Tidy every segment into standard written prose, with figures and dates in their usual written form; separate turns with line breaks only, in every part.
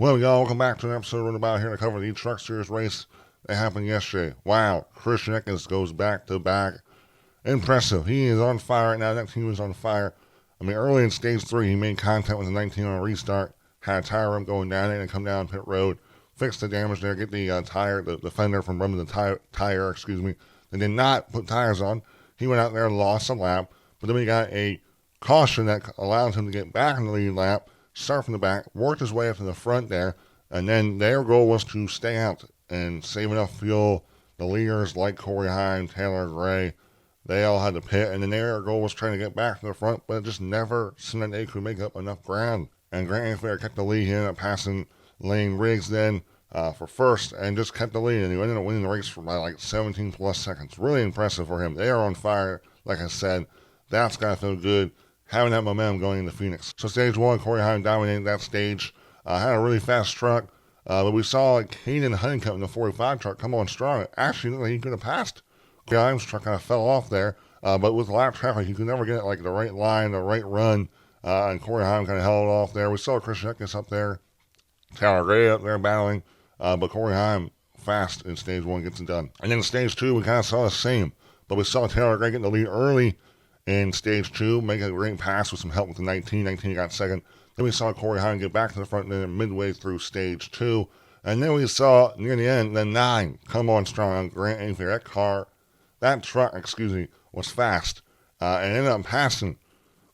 Well, y'all, welcome back to an episode of about here to cover the Truck Series race that happened yesterday. Wow, Christian Eckes goes back to back. Impressive. He is on fire right now. That team is on fire. I mean, early in stage 3, he made contact with the 19 on a restart, had a tire rump going down it, and come down pit road, fix the damage there, get the tire, the fender from running the tire. They did not put tires on. He went out there and lost a lap, but then we got a caution that allowed him to get back in the lead lap, start from the back, worked his way up to the front there, and then their goal was to stay out and save enough fuel. The leaders like Corey Heim, Taylor Gray, they all had to pit, and then their goal was trying to get back to the front, but it just never seemed like they could make up enough ground. And Grant Enfinger kept the lead. He ended up passing Lane Riggs then for first and just kept the lead, and he ended up winning the race for by like 17 plus seconds. Really impressive for him. They are on fire, like I said. That's got to feel good, having that momentum going into Phoenix. So stage 1, Corey Heim dominated that stage. Had a really fast truck, but we saw Caden Honeycutt in the 45 truck come on strong. It actually looked like he could have passed. Corey Heim's truck kind of fell off there, but with lap traffic, you could never get like the right line, the right run, and Corey Heim kind of held off there. We saw Christian Eckes up there, Taylor Gray up there battling, but Corey Heim fast in stage 1 gets it done. And then in stage 2, we kind of saw the same, but we saw Taylor Gray getting the lead early in stage 2, make a great pass with some help with the 19. 19 got second. Then we saw Corey Heim get back to the front then midway through stage 2. And then we saw near the end, the 9 come on strong on Grant Enfinger. That truck, was fast. And ended up passing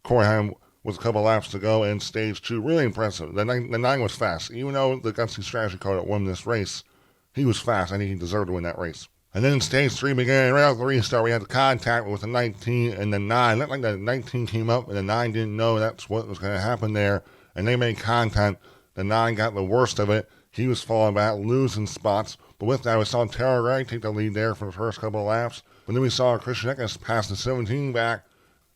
Corey Heim with a couple laps to go in stage 2. Really impressive. The 9 was fast. Even though the Gutsy strategy car that won this race, he was fast. I think he deserved to win that race. And then stage 3 began. Right after the restart, we had the contact with the 19 and the 9. Looked like the 19 came up, and the 9 didn't know that's what was going to happen there. And they made contact. The 9 got the worst of it. He was falling back, losing spots. But with that, we saw Taylor Gray take the lead there for the first couple of laps. But then we saw Christian Eckes pass the 17 back.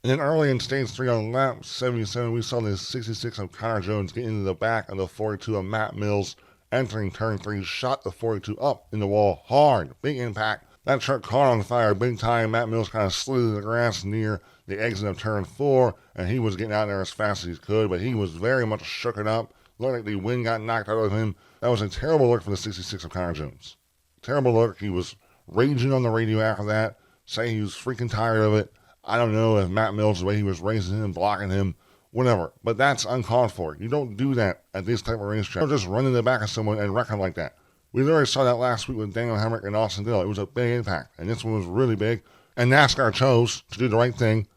And then early in stage 3 on lap 77, we saw the 66 of Connor Jones get into the back of the 42 of Matt Mills. Entering turn 3, shot the 42 up in the wall hard. Big impact. That truck caught on fire big time. Matt Mills kind of slid to the grass near the exit of turn 4, and he was getting out there as fast as he could, but he was very much shooken up. Looked like the wind got knocked out of him. That was a terrible look for the 66 of Connor Jones. Terrible look. He was raging on the radio after that, saying he was freaking tired of it. I don't know if Matt Mills, the way he was racing him, blocking him, whatever. But that's uncalled for. You don't do that at this type of racetrack. You don't just run in the back of someone and wreck him like that. We literally saw that last week with Daniel Hemrick and Austin Dillon. It was a big impact, and this one was really big. And NASCAR chose to do the right thing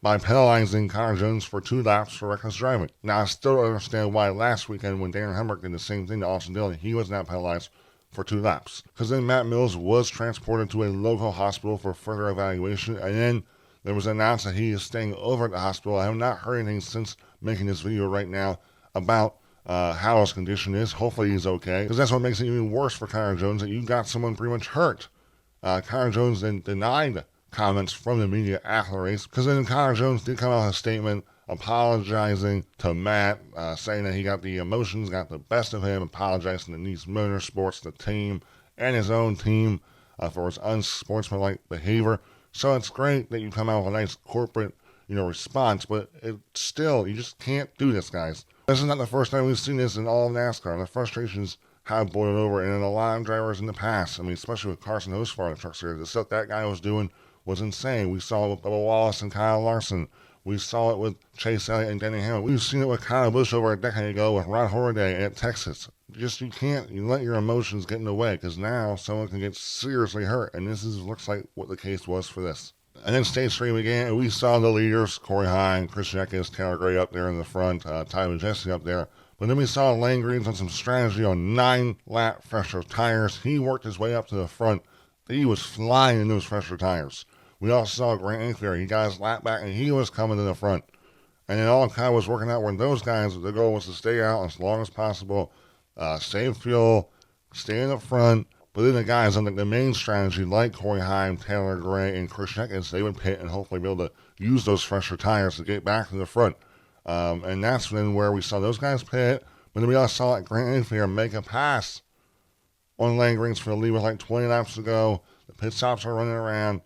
by penalizing Connor Jones for 2 laps for reckless driving. Now, I still don't understand why last weekend when Daniel Hemrick did the same thing to Austin Dillon, he was not penalized for 2 laps. Because then Matt Mills was transported to a local hospital for further evaluation, and then there was announced that he is staying over at the hospital. I have not heard anything since making this video right now about how his condition is. Hopefully he's okay, because that's what makes it even worse for Connor Jones, that you got someone pretty much hurt. Connor Jones then denied comments from the media after the race, because then Connor Jones did come out with a statement apologizing to Matt, saying that he got the emotions, got the best of him, apologizing to Nice Motorsports, the team, and his own team for his unsportsmanlike behavior. So it's great that you come out with a nice corporate, response, but it's still, you just can't do this, guys. This is not the first time we've seen this in all of NASCAR. The frustrations have boiled over, and in a lot of drivers in the past, especially with Carson Hocevar in the Truck Series, the stuff that guy was doing was insane. We saw it with Bubba Wallace and Kyle Larson. We saw it with Chase Elliott and Denny Hamlin. We've seen it with Kyle Busch over a decade ago with Ron Hornaday at Texas. You let your emotions get in the way, because now someone can get seriously hurt, and looks like what the case was for this. And then stage 3 began, and we saw the leaders, Corey Heim, Christian Eckes, Taylor Gray up there in the front, Ty Jesse up there. But then we saw Lane Greens on some strategy on 9-lap fresher tires. He worked his way up to the front. He was flying in those fresher tires. We also saw Grant Enfinger. He got his lap back, and he was coming to the front. And it all kind of was working out when those guys, the goal was to stay out as long as possible, save fuel, stay in the front. But then the guys on the main strategy, like Corey Heim, Taylor Gray, and Christian Eckes, they would pit and hopefully be able to use those fresher tires to get back to the front. And that's then where we saw those guys pit. But then we also saw Grant Enfinger make a pass on Lane Greens for the lead with like 20 laps to go. The pit stops are running around.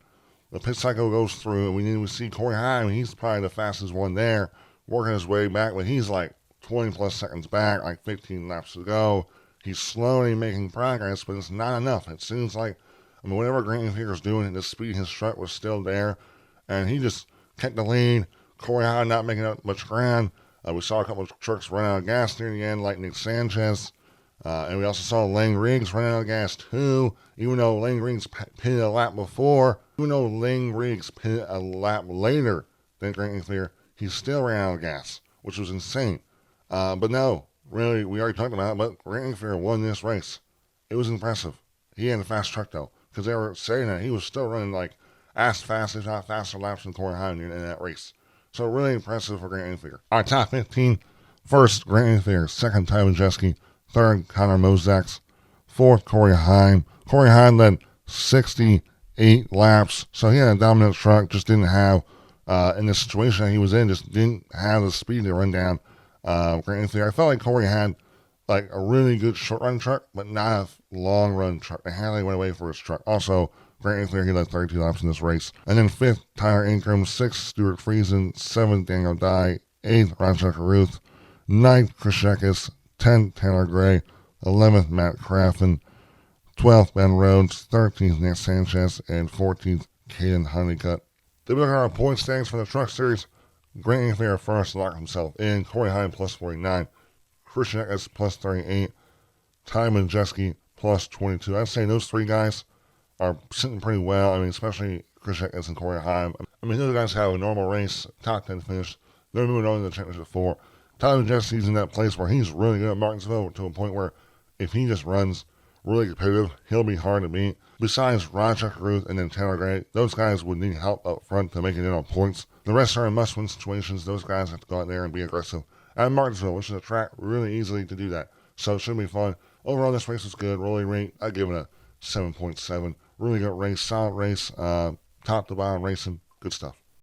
The pit cycle goes through, and we see Corey Heim. He's probably the fastest one there, working his way back, but he's like 20 plus seconds back, like 15 laps to go. He's slowly making progress, but it's not enough. It seems like, whatever Grant Enfinger's doing, the speed his truck was still there, and he just kept the lead. Corey Hahn not making up much ground. We saw a couple of trucks run out of gas near the end, like Nick Sanchez. And we also saw Lang Riggs run out of gas too, even though Lang Riggs pitted a lap before. Even though Lang Riggs pitted a lap later than Grant Enfinger, he still ran out of gas, which was insane. But no, really, we already talked about it, but Grant Enfinger won this race. It was impressive. He had a fast truck though, because they were saying that he was still running like as fast, if not faster laps than Corey Hahn in that race. So really impressive for Grant Enfinger. Our top 15. First, Grant Enfinger. Second, Ty Majeski. Third, Connor Moseks. Fourth, Corey Hahn. Corey Hahn led 68 laps. So he had a dominant truck, just didn't have, in the situation that he was in, just didn't have the speed to run down Grant Enfinger. I felt like Corey had like a really good short run truck, but not a long run truck. They had to went away for his truck. Also, Grant Enfinger, he led 32 laps in this race. And then fifth, Tyler Ingram. Sixth, Stuart Friesen. Seventh, Daniel Dye. Eighth, Roger Caruth. Ninth, Chris Sheckis. 10th, Taylor Gray. 11th, Matt Craffen. 12th, Ben Rhodes. 13th, Nick Sanchez. And 14th, Caden Honeycutt. Then we look at our point standings for the Truck Series. Grant Enfinger first locked himself in. Corey Hahn plus 49. Chris Sheckis plus 38. Ty Majeski plus 22. I'd say those three guys are sitting pretty well. Especially Chris Sheckis and Corey Hahn. Those guys have a normal race, top 10 finish. They're moving on to the championship 4. Tyler Jesse's in that place where he's really good at Martinsville to a point where if he just runs really competitive, he'll be hard to beat. Besides Roger Caruth and then Taylor Gray, those guys would need help up front to make it in on points. The rest are in must-win situations. Those guys have to go out there and be aggressive at Martinsville, which is a track really easily to do that. So it should be fun. Overall, this race was good. Rolling rate, I'd give it a 7.7. Really good race, solid race, top to bottom racing, good stuff.